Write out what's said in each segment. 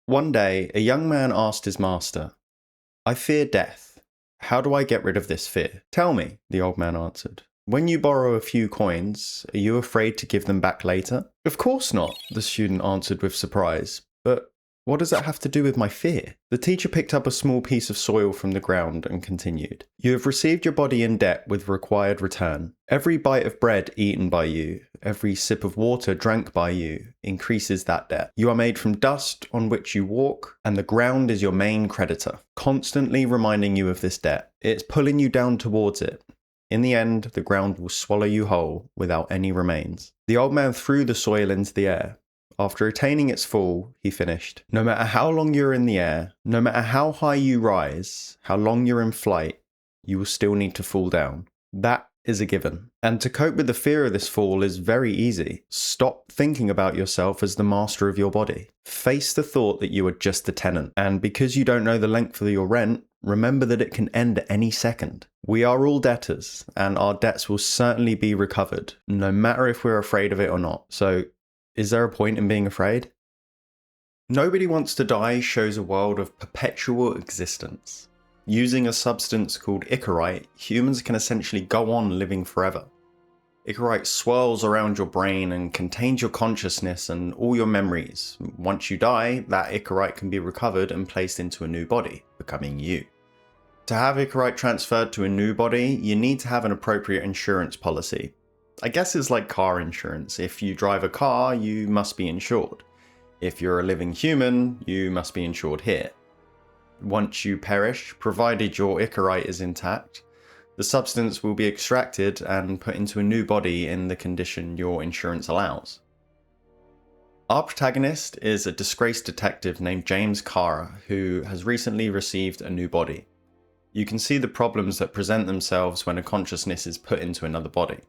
One day, a young man asked his master, "I fear death. How do I get rid of this fear?" "Tell me," the old man answered. "When you borrow a few coins, are you afraid to give them back later?" "Of course not," the student answered with surprise. "But what does that have to do with my fear?" The teacher picked up a small piece of soil from the ground and continued. "You have received your body in debt with required return. Every bite of bread eaten by you, every sip of water drank by you, increases that debt. You are made from dust on which you walk, and the ground is your main creditor, constantly reminding you of this debt. It's pulling you down towards it. In the end, the ground will swallow you whole without any remains." The old man threw the soil into the air. After attaining its fall, he finished. "No matter how long you're in the air, no matter how high you rise, how long you're in flight, you will still need to fall down. That is a given. And to cope with the fear of this fall is very easy. Stop thinking about yourself as the master of your body. Face the thought that you are just a tenant. And because you don't know the length of your rent, remember that it can end at any second. We are all debtors, and our debts will certainly be recovered, no matter if we're afraid of it or not. So, is there a point in being afraid?" Nobody Wants to Die shows a world of perpetual existence. Using a substance called ichorite, humans can essentially go on living forever. Ichorite swirls around your brain and contains your consciousness and all your memories. Once you die, that ichorite can be recovered and placed into a new body, becoming you. To have ichorite transferred to a new body, you need to have an appropriate insurance policy. I guess it's like car insurance. If you drive a car, you must be insured. If you're a living human, you must be insured here. Once you perish, provided your ichorite is intact, the substance will be extracted and put into a new body in the condition your insurance allows. Our protagonist is a disgraced detective named James Kara, who has recently received a new body. You can see the problems that present themselves when a consciousness is put into another body.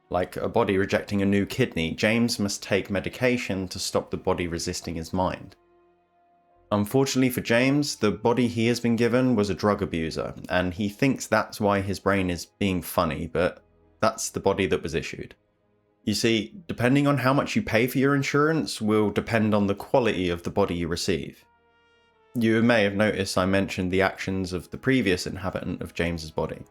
Like a body rejecting a new kidney, James must take medication to stop the body resisting his mind. Unfortunately for James, the body he has been given was a drug abuser, and he thinks that's why his brain is being funny, but that's the body that was issued. You see, depending on how much you pay for your insurance will depend on the quality of the body you receive. You may have noticed I mentioned the actions of the previous inhabitant of James's body.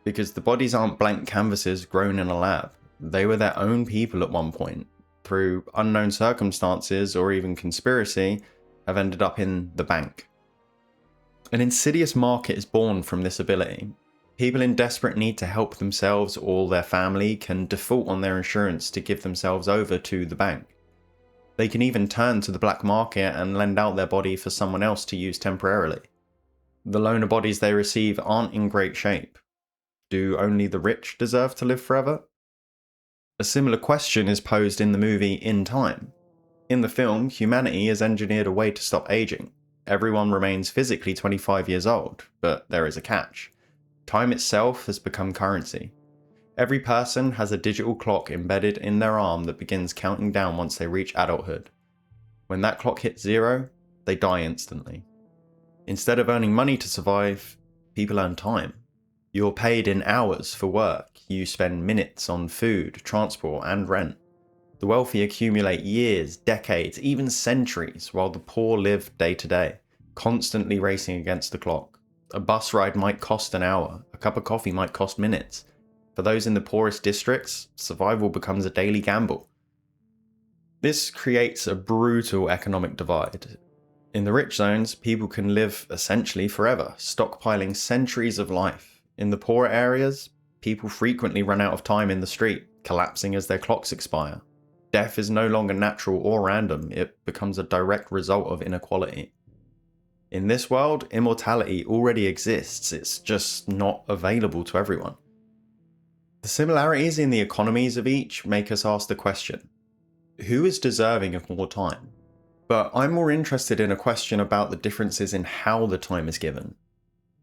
Because the bodies aren't blank canvases grown in a lab. They were their own people at one point. Through unknown circumstances or even conspiracy, have ended up in the bank. An insidious market is born from this ability. People in desperate need to help themselves or their family can default on their insurance to give themselves over to the bank. They can even turn to the black market and lend out their body for someone else to use temporarily. The loaner bodies they receive aren't in great shape. Do only the rich deserve to live forever? A similar question is posed in the movie In Time. In the film, humanity has engineered a way to stop aging. Everyone remains physically 25 years old, but there is a catch. Time itself has become currency. Every person has a digital clock embedded in their arm that begins counting down once they reach adulthood. When that clock hits zero, they die instantly. Instead of earning money to survive, people earn time. You're paid in hours for work. You spend minutes on food, transport, and rent. The wealthy accumulate years, decades, even centuries, while the poor live day to day, constantly racing against the clock. A bus ride might cost an hour. A cup of coffee might cost minutes. For those in the poorest districts, survival becomes a daily gamble. This creates a brutal economic divide. In the rich zones, people can live essentially forever, stockpiling centuries of life. In the poorer areas, people frequently run out of time in the street, collapsing as their clocks expire. Death is no longer natural or random, it becomes a direct result of inequality. In this world, immortality already exists, it's just not available to everyone. The similarities in the economies of each make us ask the question, who is deserving of more time? But I'm more interested in a question about the differences in how the time is given.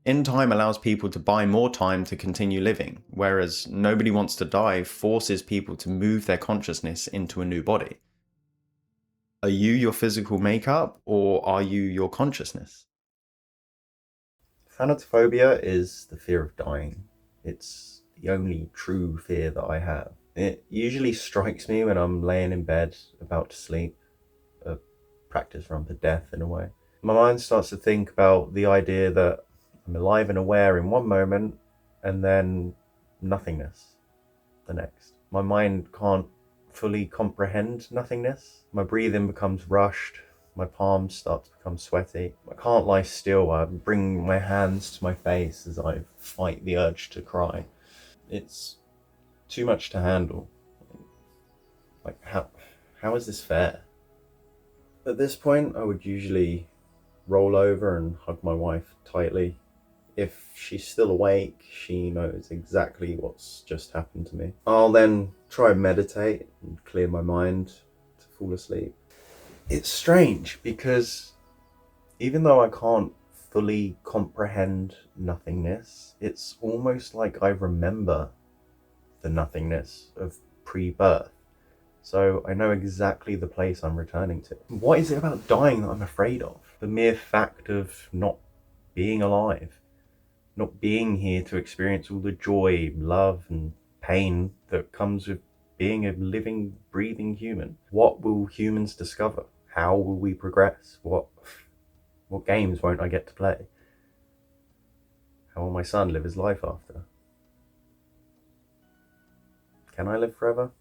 In Time allows people to buy more time to continue living, whereas Nobody Wants to Die forces people to move their consciousness into a new body. Are you your physical makeup, or are you your consciousness? Thanatophobia is the fear of dying. It's the only true fear that I have. It usually strikes me when I'm laying in bed, about to sleep. A practice run for death in a way. My mind starts to think about the idea that I'm alive and aware in one moment and then nothingness the next. My mind can't fully comprehend nothingness. My breathing becomes rushed. My palms start to become sweaty. I can't lie still. I bring my hands to my face as I fight the urge to cry. It's too much to handle. Like, how is this fair? At this point, I would usually roll over and hug my wife tightly. If she's still awake, she knows exactly what's just happened to me. I'll then try and meditate and clear my mind to fall asleep. It's strange because even though I can't fully comprehend nothingness, it's almost like I remember the nothingness of pre-birth. So I know exactly the place I'm returning to. What is it about dying that I'm afraid of? The mere fact of not being alive, not being here to experience all the joy, love, and pain that comes with being a living, breathing human. What will humans discover? How will we progress? What games won't I get to play? How will my son live his life after? Can I live forever?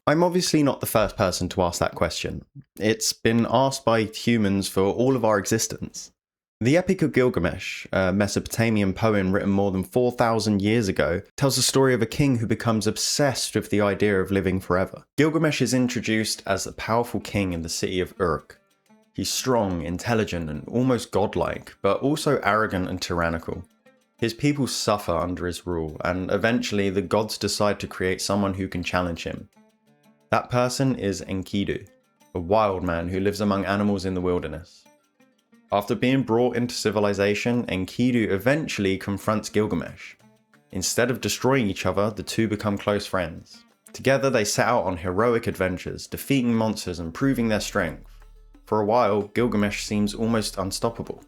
I'm obviously not the first person to ask that question. It's been asked by humans for all of our existence. The Epic of Gilgamesh, a Mesopotamian poem written more than 4,000 years ago, tells the story of a king who becomes obsessed with the idea of living forever. Gilgamesh is introduced as a powerful king in the city of Uruk. He's strong, intelligent, and almost godlike, but also arrogant and tyrannical. His people suffer under his rule, and eventually the gods decide to create someone who can challenge him. That person is Enkidu, a wild man who lives among animals in the wilderness. After being brought into civilization, Enkidu eventually confronts Gilgamesh. Instead of destroying each other, the two become close friends. Together they set out on heroic adventures, defeating monsters and proving their strength. For a while, Gilgamesh seems almost unstoppable.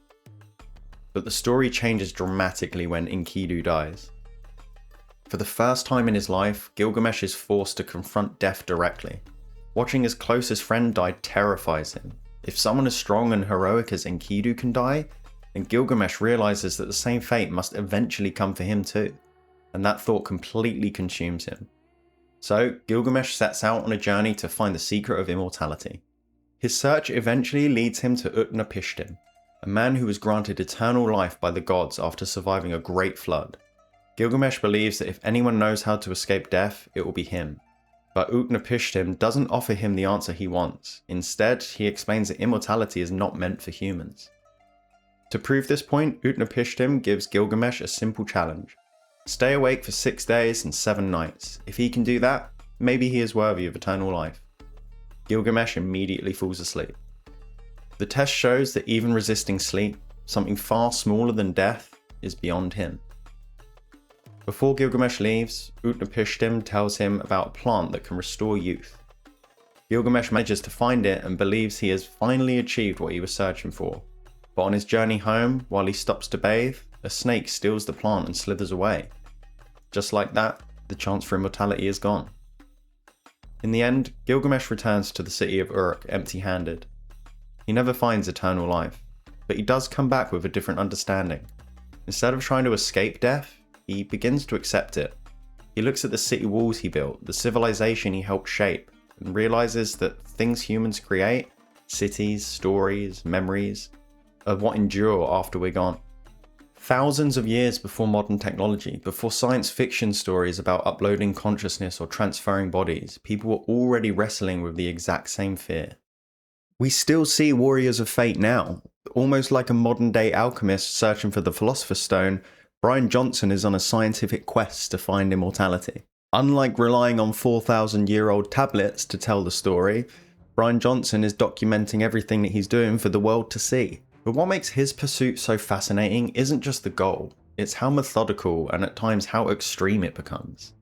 But the story changes dramatically when Enkidu dies. For the first time in his life, Gilgamesh is forced to confront death directly. Watching his closest friend die terrifies him. If someone as strong and heroic as Enkidu can die, then Gilgamesh realizes that the same fate must eventually come for him too, and that thought completely consumes him. So, Gilgamesh sets out on a journey to find the secret of immortality. His search eventually leads him to Utnapishtim, a man who was granted eternal life by the gods after surviving a great flood. Gilgamesh believes that if anyone knows how to escape death, it will be him. But Utnapishtim doesn't offer him the answer he wants. Instead, he explains that immortality is not meant for humans. To prove this point, Utnapishtim gives Gilgamesh a simple challenge. Stay awake for 6 days and 7 nights. If he can do that, maybe he is worthy of eternal life. Gilgamesh immediately falls asleep. The test shows that even resisting sleep, something far smaller than death, is beyond him. Before Gilgamesh leaves, Utnapishtim tells him about a plant that can restore youth. Gilgamesh manages to find it and believes he has finally achieved what he was searching for. But on his journey home, while he stops to bathe, a snake steals the plant and slithers away. Just like that, the chance for immortality is gone. In the end, Gilgamesh returns to the city of Uruk empty-handed. He never finds eternal life, but he does come back with a different understanding. Instead of trying to escape death, he begins to accept it. He looks at the city walls he built, the civilization he helped shape, and realizes that things humans create, cities, stories, memories, are what endure after we're gone. Thousands of years before modern technology, before science fiction stories about uploading consciousness or transferring bodies, people were already wrestling with the exact same fear. We still see warriors of fate now. Almost like a modern day alchemist searching for the Philosopher's Stone, Brian Johnson is on a scientific quest to find immortality. Unlike relying on 4,000-year-old tablets to tell the story, Brian Johnson is documenting everything that he's doing for the world to see. But what makes his pursuit so fascinating isn't just the goal, it's how methodical and at times how extreme it becomes.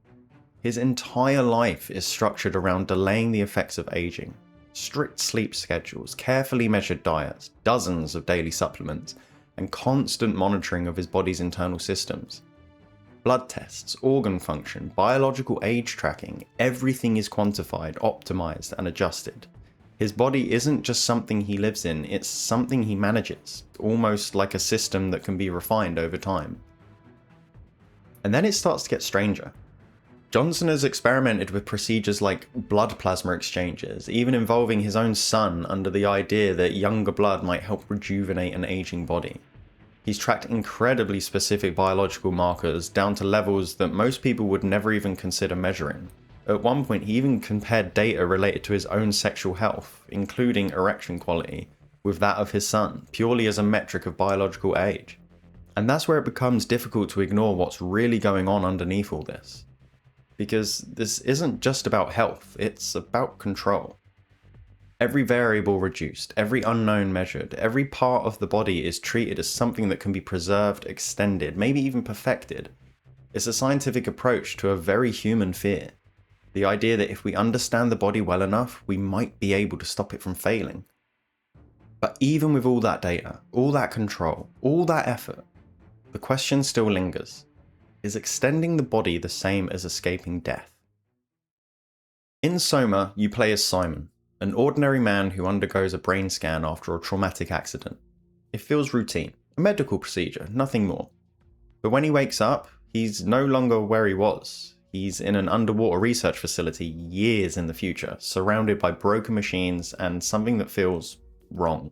His entire life is structured around delaying the effects of aging. Strict sleep schedules, carefully measured diets, dozens of daily supplements, and constant monitoring of his body's internal systems. Blood tests, organ function, biological age tracking, everything is quantified, optimized, and adjusted. His body isn't just something he lives in, it's something he manages, almost like a system that can be refined over time. And then it starts to get stranger. Johnson has experimented with procedures like blood plasma exchanges, even involving his own son under the idea that younger blood might help rejuvenate an aging body. He's tracked incredibly specific biological markers down to levels that most people would never even consider measuring. At one point, he even compared data related to his own sexual health, including erection quality, with that of his son, purely as a metric of biological age. And that's where it becomes difficult to ignore what's really going on underneath all this. Because this isn't just about health, it's about control. Every variable reduced, every unknown measured, every part of the body is treated as something that can be preserved, extended, maybe even perfected. It's a scientific approach to a very human fear. The idea that if we understand the body well enough, we might be able to stop it from failing. But even with all that data, all that control, all that effort, the question still lingers. Is extending the body the same as escaping death? In SOMA, you play as Simon, an ordinary man who undergoes a brain scan after a traumatic accident. It feels routine, a medical procedure, nothing more. But when he wakes up, he's no longer where he was. He's in an underwater research facility years in the future, surrounded by broken machines and something that feels wrong.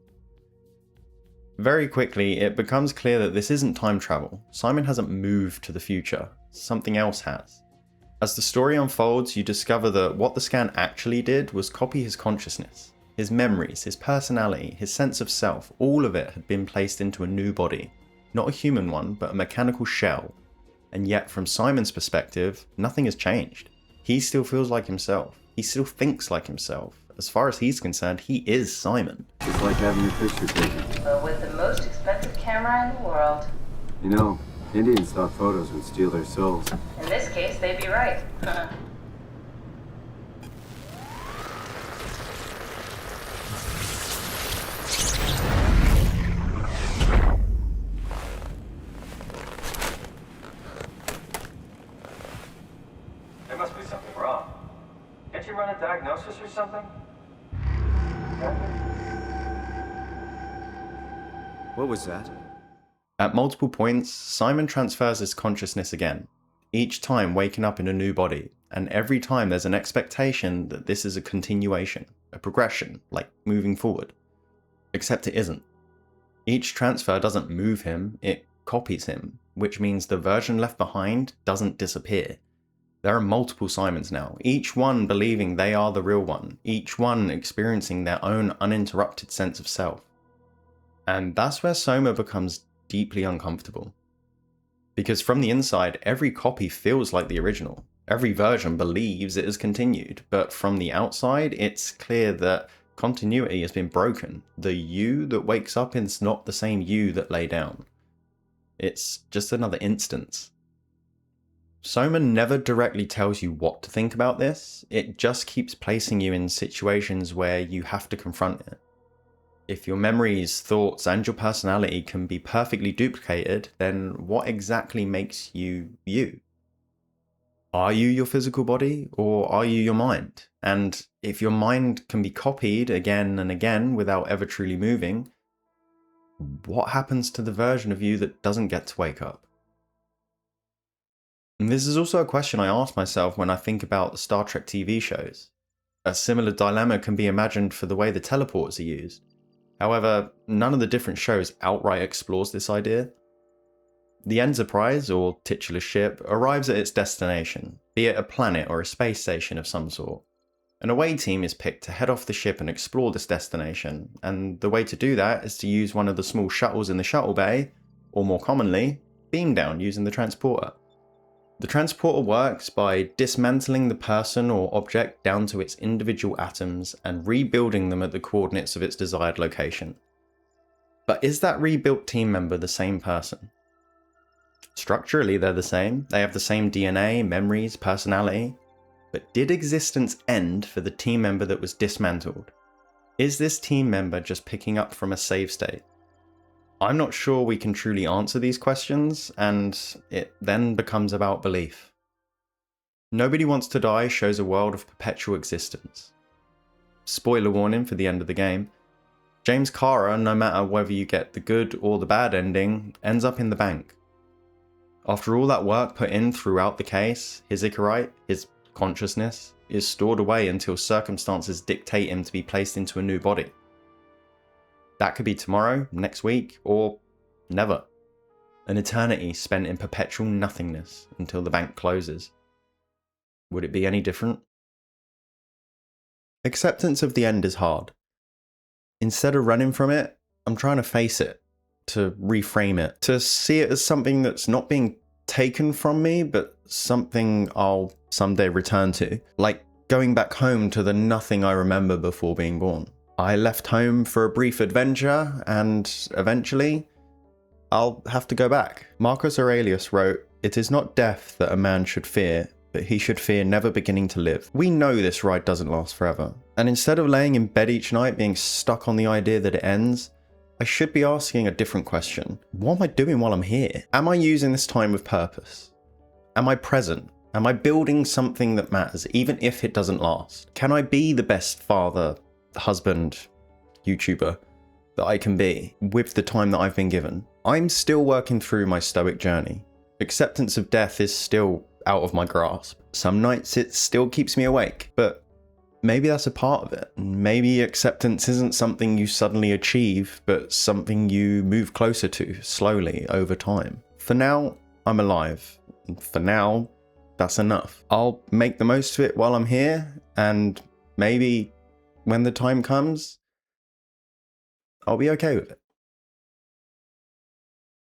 Very quickly, it becomes clear that this isn't time travel. Simon hasn't moved to the future. Something else has. As the story unfolds, you discover that what the scan actually did was copy his consciousness. His memories, his personality, his sense of self, all of it had been placed into a new body. Not a human one, but a mechanical shell. And yet, from Simon's perspective, nothing has changed. He still feels like himself. He still thinks like himself. As far as he's concerned, he is Simon. It's like having your picture taken. But with the most expensive camera in the world. You know, Indian stock photos would steal their souls. In this case, they'd be right. There must be something wrong. Can't you run a diagnosis or something? What was that? At multiple points, Simon transfers his consciousness again, each time waking up in a new body, and every time there's an expectation that this is a continuation, a progression, like moving forward. Except it isn't. Each transfer doesn't move him, it copies him, which means the version left behind doesn't disappear. There are multiple Simons now, each one believing they are the real one, each one experiencing their own uninterrupted sense of self. And that's where SOMA becomes deeply uncomfortable. Because from the inside, every copy feels like the original. Every version believes it has continued, but from the outside, it's clear that continuity has been broken. The you that wakes up is not the same you that lay down. It's just another instance. SOMA never directly tells you what to think about this, it just keeps placing you in situations where you have to confront it. If your memories, thoughts, and your personality can be perfectly duplicated, then what exactly makes you you? Are you your physical body, or are you your mind? And if your mind can be copied again and again without ever truly moving, what happens to the version of you that doesn't get to wake up? And this is also a question I ask myself when I think about the Star Trek TV shows. A similar dilemma can be imagined for the way the teleporters are used. However, none of the different shows outright explores this idea. The Enterprise, or titular ship, arrives at its destination, be it a planet or a space station of some sort. An away team is picked to head off the ship and explore this destination, and the way to do that is to use one of the small shuttles in the shuttle bay, or more commonly, beam down using the transporter. The transporter works by dismantling the person or object down to its individual atoms and rebuilding them at the coordinates of its desired location. But is that rebuilt team member the same person? Structurally, they're the same. They have the same DNA, memories, personality. But did existence end for the team member that was dismantled? Is this team member just picking up from a save state? I'm not sure we can truly answer these questions, and it then becomes about belief. Nobody Wants to Die shows a world of perpetual existence. spoiler warning for the end of the game, James Kara, no matter whether you get the good or the bad ending, ends up in the bank. After all that work put in throughout the case, his Icarite, his consciousness, is stored away until circumstances dictate him to be placed into a new body. That could be tomorrow, next week, or never. An eternity spent in perpetual nothingness until the bank closes. Would it be any different? Acceptance of the end is hard. Instead of running from it, I'm trying to face it, to reframe it, to see it as something that's not being taken from me, but something I'll someday return to. Like going back home to the nothing I remember before being born. I left home for a brief adventure, and eventually, I'll have to go back. Marcus Aurelius wrote, "It is not death that a man should fear, but he should fear never beginning to live." We know this ride doesn't last forever. And instead of laying in bed each night being stuck on the idea that it ends, I should be asking a different question. What am I doing while I'm here? Am I using this time with purpose? Am I present? Am I building something that matters, even if it doesn't last? Can I be the best father, husband, YouTuber that I can be with the time that I've been given? I'm still working through my stoic journey. Acceptance of death is still out of my grasp. Some nights it still keeps me awake, but maybe that's a part of it. Maybe acceptance isn't something you suddenly achieve, but something you move closer to slowly over time. For now, I'm alive. For now, that's enough. I'll make the most of it while I'm here, and maybe when the time comes, I'll be okay with it.